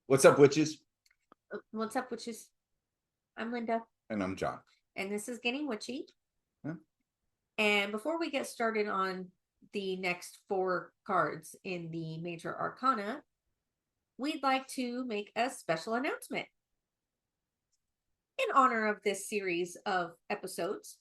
What's up, witches? What's up, witches? I'm Linda. And I'm John. And this is Getting Witchy. Yeah. And before we get started on the next 4 cards in the Major Arcana, we'd like to make a special announcement. In honor of this series of episodes,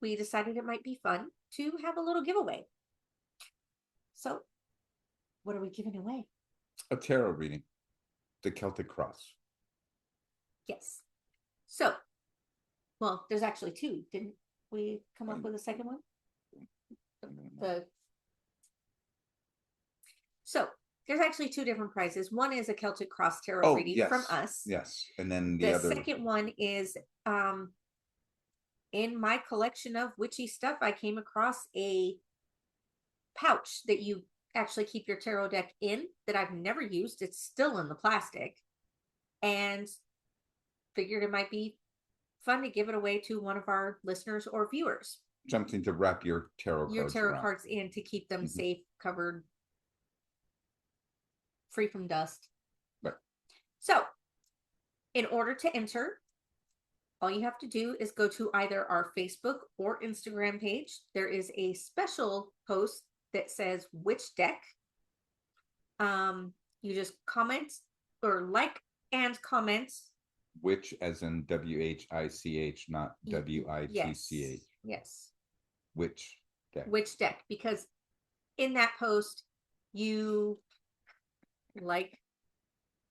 we decided it might be fun to have a little giveaway. So, what are we giving away? A tarot reading. The Celtic Cross. Yes. So, well, there's actually 2. Didn't we come up with a second one? So, there's actually 2 different prizes. One is a Celtic Cross tarot reading from us. Yes. And then the other second one is in my collection of witchy stuff, I came across a pouch that you actually keep your tarot deck in that I've never used. It's still in the plastic. And figured it might be fun to give it away to one of our listeners or viewers. Something to wrap your tarot cards in to keep them safe, covered, free from dust. Right. So, in order to enter, all you have to do is go to either our Facebook or Instagram page. There is a special post that says which deck. You just comment or like and comment. Which as in WHICH, not WITCH. Yes. Which deck? Which deck? Because in that post, you like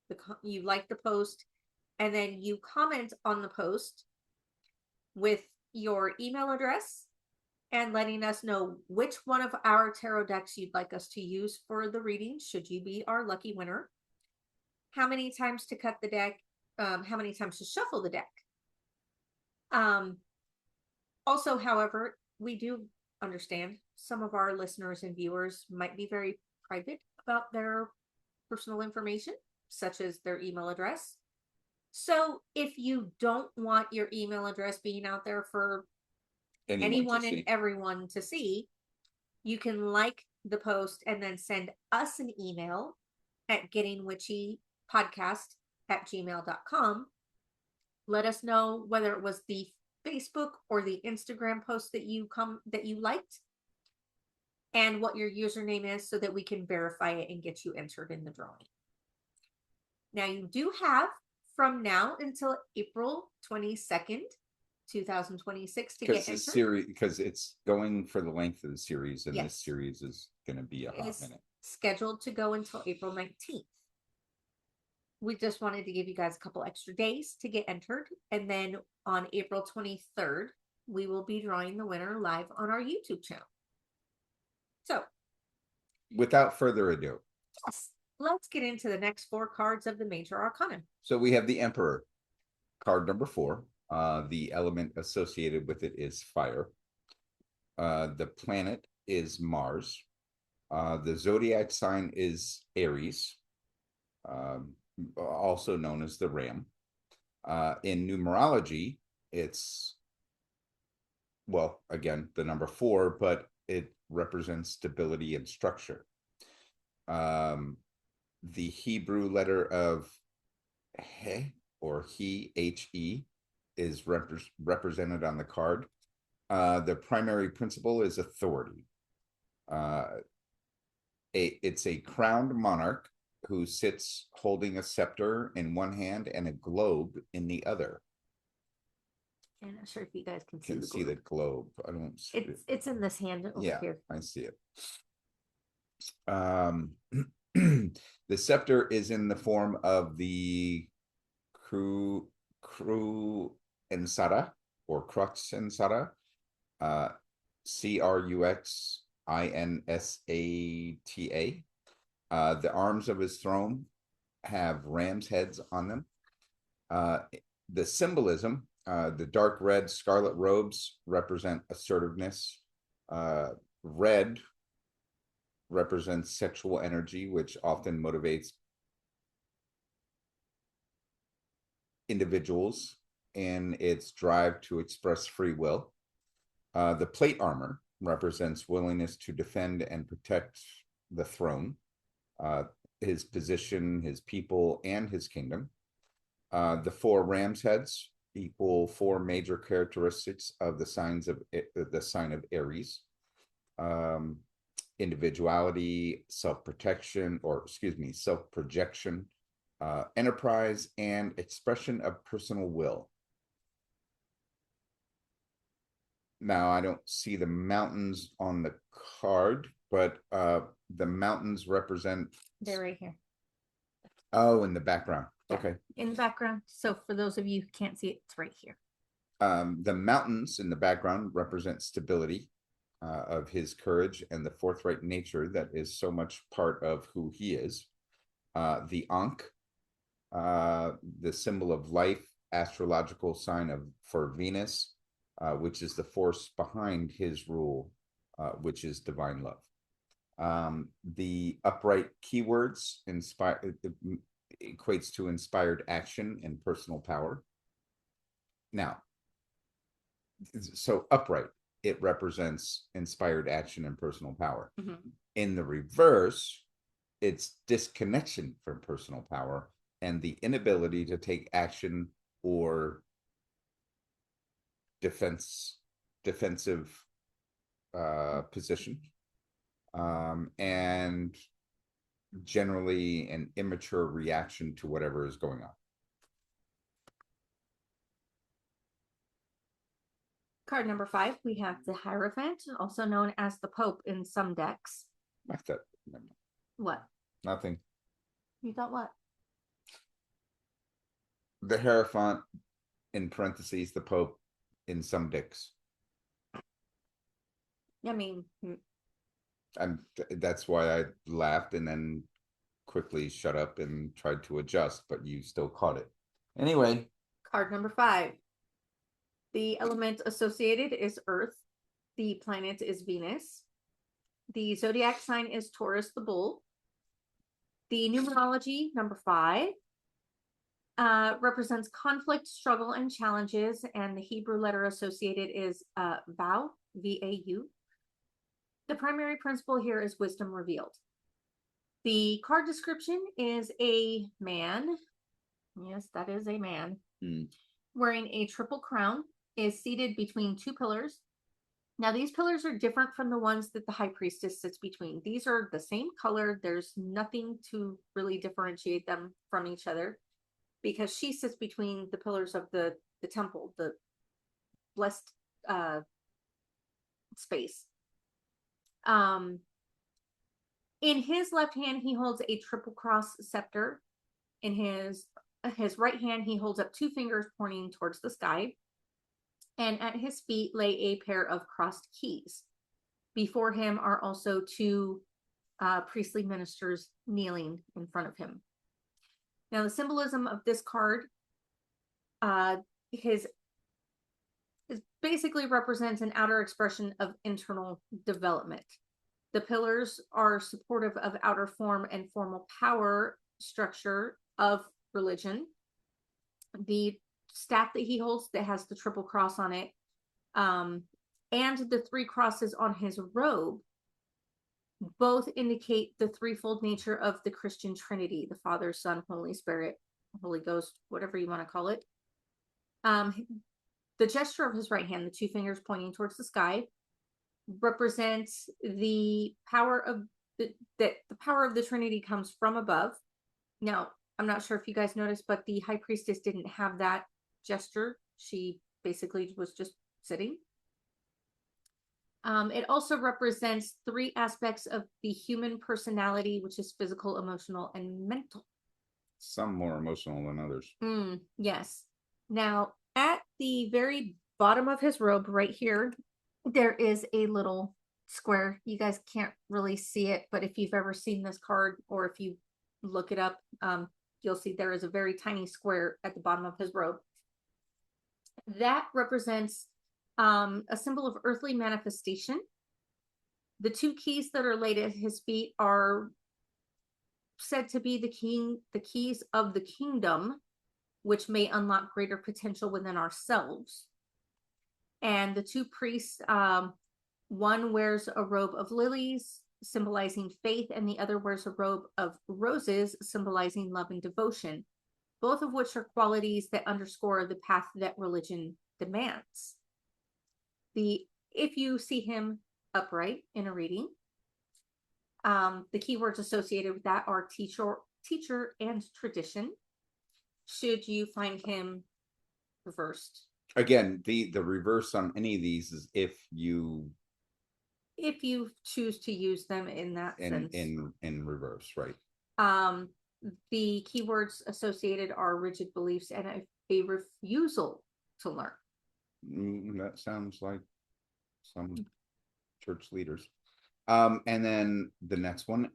the post, and then you comment on the post with your email address and letting us know which one of our tarot decks you'd like us to use for the reading, should you be our lucky winner, how many times to cut the deck, how many times to shuffle the deck. Also, however, we do understand some of our listeners and viewers might be very private about their personal information, such as their email address. So if you don't want your email address being out there for anyone and everyone to see, you can like the post and then send us an email at gettingwitchypodcast@gmail.com. Let us know whether it was the Facebook or the Instagram post that you liked, and what your username is, so that we can verify it and get you entered in the drawing. Now, you do have from now until April 22nd, 2026 to get entered. Because it's going for the length of the series, and this series is going to be a hot minute. Scheduled to go until April 19th. We just wanted to give you guys a couple extra days to get entered, and then on April 23rd, we will be drawing the winner live on our YouTube channel. So, without further ado, yes, let's get into the next 4 cards of the Major Arcana. So we have the Emperor, card number 4. The element associated with it is fire. The planet is Mars. The zodiac sign is Aries, also known as the Ram. In numerology, it's, well, again, the number 4, but it represents stability and structure. The Hebrew letter of He, or He, He, is represented on the card. The primary principle is authority. It's a crowned monarch who sits holding a scepter in one hand and a globe in the other. I'm not sure if you guys can see the globe. I don't see it. It's in this hand over here. I see it. The scepter is in the form of the Cru Ensata, or Crux Ensata, Cruxinsata. The arms of his throne have ram's heads on them. The symbolism, the dark red scarlet robes represent assertiveness. Red represents sexual energy, which often motivates individuals in its drive to express free will. The plate armor represents willingness to defend and protect the throne. his position, his people, and his kingdom. The 4 ram's heads equal 4 major characteristics of the sign of Aries. Individuality, self-protection, or excuse me, self-projection, enterprise, and expression of personal will. Now, I don't see the mountains on the card, but the mountains represent. They're right here. Oh, in the background. Yeah, okay. In the background. So for those of you who can't see it, it's right here. The mountains in the background represent stability of his courage and the forthright nature that is so much part of who he is. The Ankh, the symbol of life, astrological sign for Venus, which is the force behind his rule, which is divine love. The upright keywords equates to inspired action and personal power. Now, so upright, it represents inspired action and personal power. Mm-hmm. In the reverse, it's disconnection from personal power and the inability to take action or defensive position, and generally an immature reaction to whatever is going on. Card number 5, we have the Hierophant, also known as the Pope in some decks. What? Nothing. You thought what? The Hierophant, in parentheses, the Pope in some decks. I mean, that's why I laughed and then quickly shut up and tried to adjust, but you still caught it. Anyway. Card number 5. The element associated is Earth. The planet is Venus. The zodiac sign is Taurus the Bull. The numerology, number 5, represents conflict, struggle, and challenges, and the Hebrew letter associated is Vau, V-A-U. The primary principle here is wisdom revealed. The card description is a man. Yes, that is a man. Wearing a triple crown, is seated between 2 pillars. Now, these pillars are different from the ones that the High Priestess sits between. These are the same color. There's nothing to really differentiate them from each other, because she sits between the pillars of the temple, the blessed space. In his left hand, he holds a triple cross scepter. In his right hand, he holds up 2 fingers pointing towards the sky. And at his feet lay a pair of crossed keys. Before him are also 2 priestly ministers kneeling in front of him. Now, the symbolism of this card basically represents an outer expression of internal development. The pillars are supportive of outer form and formal power structure of religion. The staff that he holds that has the triple cross on it, and the 3 crosses on his robe, both indicate the threefold nature of the Christian Trinity: the Father, Son, Holy Spirit, Holy Ghost, whatever you want to call it. The gesture of his right hand, the 2 fingers pointing towards the sky, represents the power of the power of the Trinity comes from above. Now, I'm not sure if you guys noticed, but the High Priestess didn't have that gesture. She basically was just sitting. It also represents 3 aspects of the human personality, which is physical, emotional, and mental. Some more emotional than others. Yes. Now, at the very bottom of his robe right here, there is a little square. You guys can't really see it, but if you've ever seen this card, or if you look it up, you'll see there is a very tiny square at the bottom of his robe. That represents a symbol of earthly manifestation. The 2 keys that are laid at his feet are said to be the keys of the kingdom, which may unlock greater potential within ourselves. And the 2 priests, one wears a robe of lilies, symbolizing faith, and the other wears a robe of roses, symbolizing love and devotion, both of which are qualities that underscore the path that religion demands. If you see him upright in a reading, the keywords associated with that are teacher, and tradition. Should you find him reversed? Again, the reverse on any of these is if you choose to use them in that sense. In reverse, right? The keywords associated are rigid beliefs and a refusal to learn. That sounds like some church leaders. And then the next one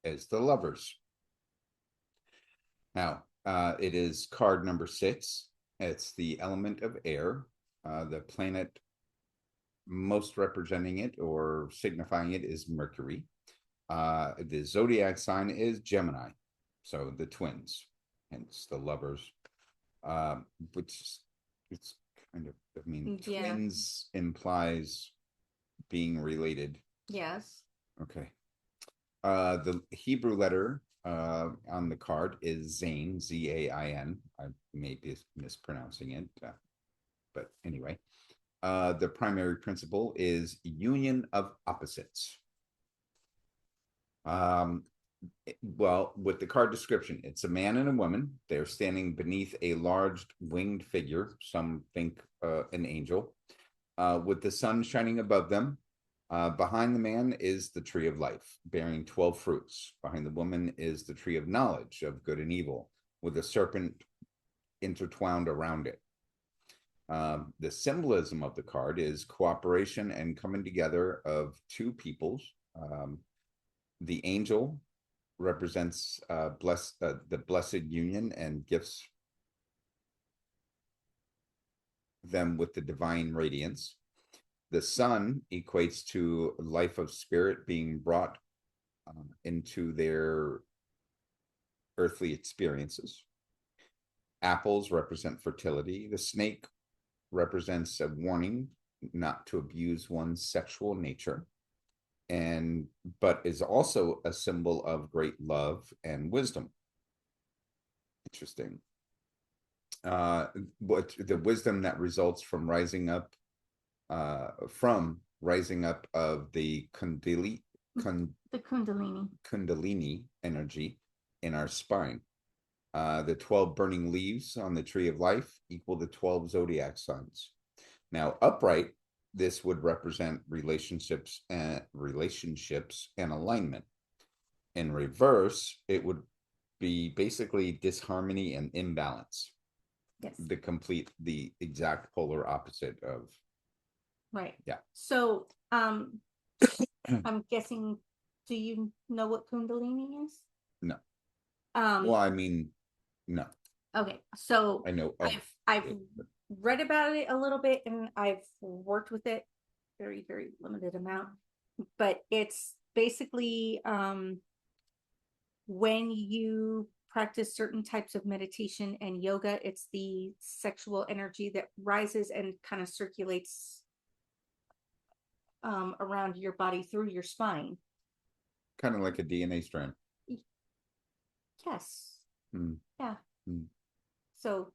is the Lovers. Now, it is card number 6. It's the element of air. The planet most representing it or signifying it is Mercury. The zodiac sign is Gemini, so the twins, hence the Lovers. Which it's kind of, I mean, twins implies being related. Yes. Okay. The Hebrew letter on the card is Zain, Zain. I may be mispronouncing it, but anyway. The primary principle is union of opposites. Well, with the card description, it's a man and a woman. They're standing beneath a large winged figure. Some think an angel, with the sun shining above them. Behind the man is the tree of life, bearing 12 fruits. Behind the woman is the tree of knowledge of good and evil, with a serpent intertwined around it. The symbolism of the card is cooperation and coming together of two peoples. The angel represents the blessed union and gifts them with the divine radiance. The sun equates to life of spirit being brought into their earthly experiences. Apples represent fertility. The snake represents a warning not to abuse one's sexual nature, but is also a symbol of great love and wisdom. Interesting. What the wisdom that results from rising up of the Kundalini energy in our spine. The 12 burning leaves on the tree of life equal the 12 zodiac signs. Now, upright, this would represent relationships and alignment. In reverse, it would be basically disharmony and imbalance. Yes. The exact polar opposite of. Right. Yeah. So, I'm guessing, do you know what Kundalini is? No. Well, I mean, no. Okay, so I know I've read about it a little bit, and I've worked with it very, very limited amount. But it's basically when you practice certain types of meditation and yoga, it's the sexual energy that rises and kind of circulates around your body through your spine. Kind of like a DNA strand. Yes. Mm. Yeah. Mm. So,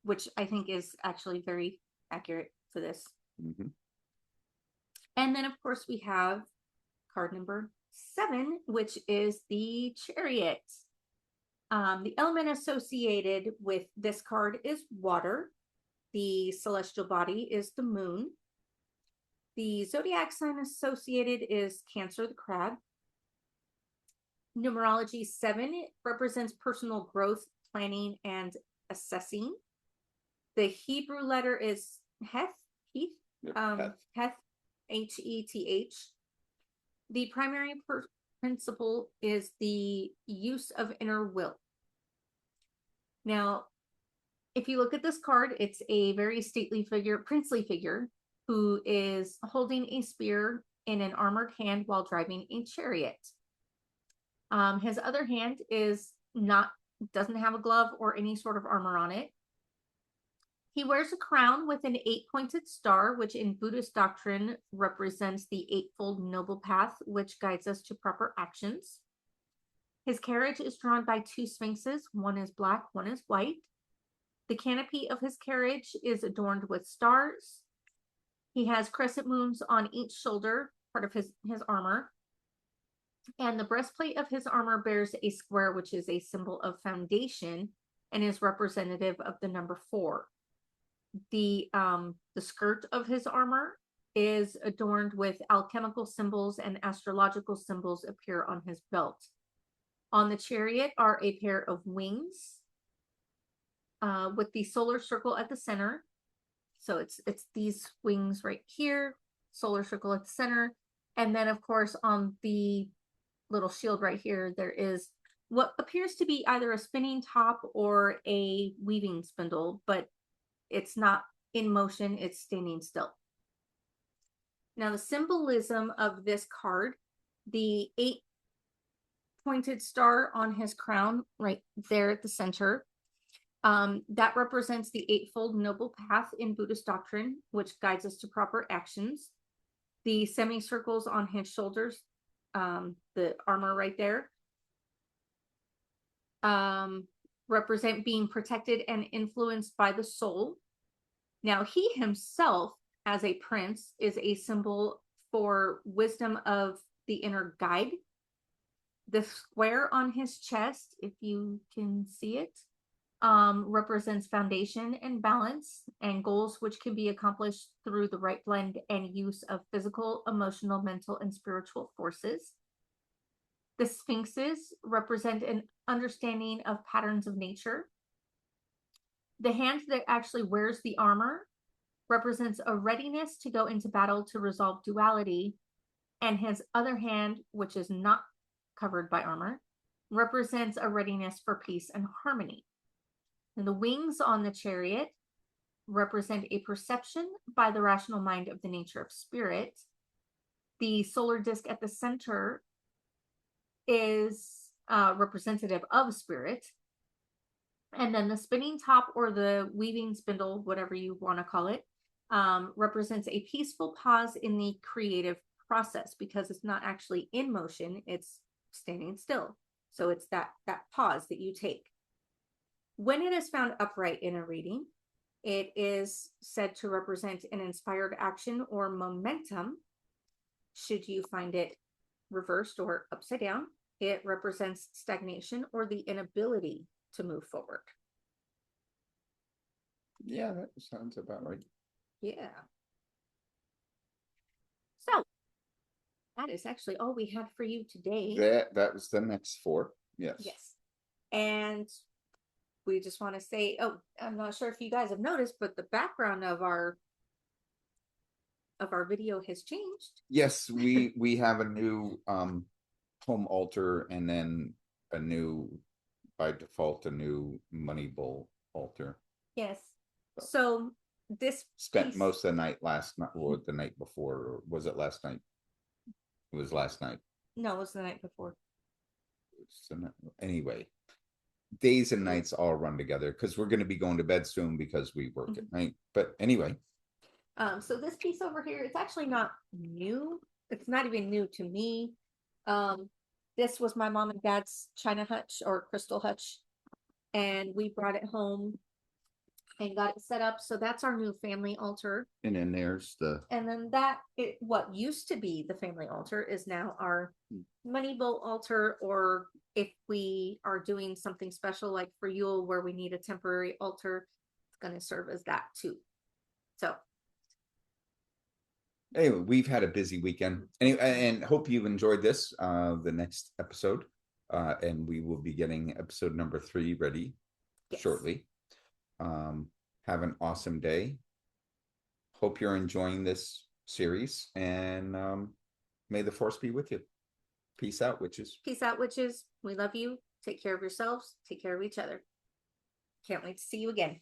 which I think is actually very accurate for this. Mm-hmm. And then, of course, we have card number 7, which is the Chariot. The element associated with this card is water. The celestial body is the moon. The zodiac sign associated is Cancer, the crab. Numerology 7 represents personal growth, planning, and assessing. The Hebrew letter is Heth, Heth, Heth. The primary principle is the use of inner will. Now, if you look at this card, it's a very stately figure, princely figure, who is holding a spear in an armored hand while driving a chariot. His other hand doesn't have a glove or any sort of armor on it. He wears a crown with an 8-pointed star, which in Buddhist doctrine represents the Eightfold Noble Path, which guides us to proper actions. His carriage is drawn by 2 sphinxes. One is black, one is white. The canopy of his carriage is adorned with stars. He has crescent moons on each shoulder, part of his armor. And the breastplate of his armor bears a square, which is a symbol of foundation and is representative of the number 4. The skirt of his armor is adorned with alchemical symbols, and astrological symbols appear on his belt. On the chariot are a pair of wings with the solar circle at the center. So it's these wings right here, solar circle at the center. And then, of course, on the little shield right here, there is what appears to be either a spinning top or a weaving spindle, but it's not in motion, it's standing still. Now, the symbolism of this card, the 8-pointed star on his crown right there at the center, that represents the Eightfold Noble Path in Buddhist doctrine, which guides us to proper actions. The semicircles on his shoulders, the armor right there, represent being protected and influenced by the soul. Now, he himself, as a prince, is a symbol for wisdom of the inner guide. The square on his chest, if you can see it, represents foundation and balance and goals which can be accomplished through the right blend and use of physical, emotional, mental, and spiritual forces. The sphinxes represent an understanding of patterns of nature. The hand that actually wears the armor represents a readiness to go into battle to resolve duality, and his other hand, which is not covered by armor, represents a readiness for peace and harmony. And the wings on the chariot represent a perception by the rational mind of the nature of spirit. The solar disk at the center is representative of spirit. And then the spinning top, or the weaving spindle, whatever you want to call it, represents a peaceful pause in the creative process, because it's not actually in motion, it's standing still. So it's that pause that you take. When it is found upright in a reading, it is said to represent an inspired action or momentum. Should you find it reversed or upside down, it represents stagnation or the inability to move forward. Yeah, that sounds about right. Yeah. So that is actually all we had for you today. That was the next 4. Yes. Yes. And we just want to say, oh, I'm not sure if you guys have noticed, but the background of our video has changed. Yes, we have a new home altar, and then a new, by default, a new money bowl altar. Yes. So this spent most of the night last night, or the night before, or was it last night? It was last night. No, it was the night before. Anyway, days and nights all run together, because we're going to be going to bed soon because we work at night. But anyway. So this piece over here, it's actually not new. It's not even new to me. This was my mom and dad's china hutch, or crystal hutch, and we brought it home and got it set up. So that's our new family altar. And then there's the, and then what used to be the family altar is now our money bowl altar, or if we are doing something special like for Yule where we need a temporary altar, it's going to serve as that too. So anyway, we've had a busy weekend. Anyway, and hope you've enjoyed this, the next episode. And we will be getting episode number 3 ready shortly. Have an awesome day. Hope you're enjoying this series, and may the force be with you. Peace out, witches. Peace out, witches. We love you. Take care of yourselves. Take care of each other. Can't wait to see you again.